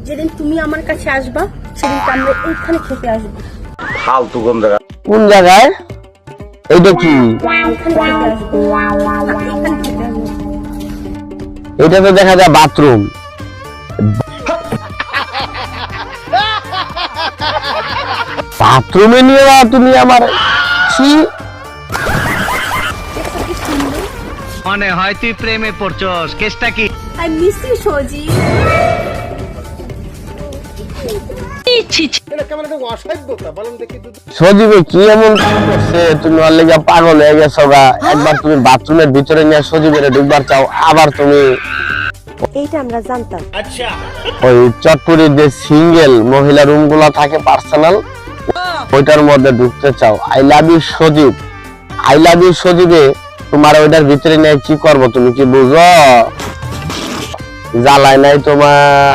যেদিন তুমি আমার কাছে আসবা সেদিন আমরা এইখানে খেতে আসবো। ফালতু কোন জায়গা? কোন জায়গায়? এইটা কি? এখানে খেতে আসবো, এখানে খেতে আসবো। এটা তো দেখা যায় বাথরুম। বাথরুমে নিয়ে তুমি আমার ছি। মনে হয় তুই প্রেমে পড়ছস, কেসটা কি? I miss you Saji. সজীবে কি এমন করছে তুমি ওর লেগে পাগল হয়ে গেছো গা? একবার তুমি বাথরুমের ভিতরে নিয়ে সজীবের ঢুকবার চাও, আবার তুমি এইটা আমরা জানতাম। ওই চটপুরির যে সিঙ্গেল মহিলা রুম গুলা থাকে পার্সোনাল, ওইটার মধ্যে ঢুকতে চাও। I love you Sajib, I love you সজীবে তোমার ওইটার ভিতরে নিয়ে কি করবো তুমি কি বুঝো? জ্বালায় নাই তোমার।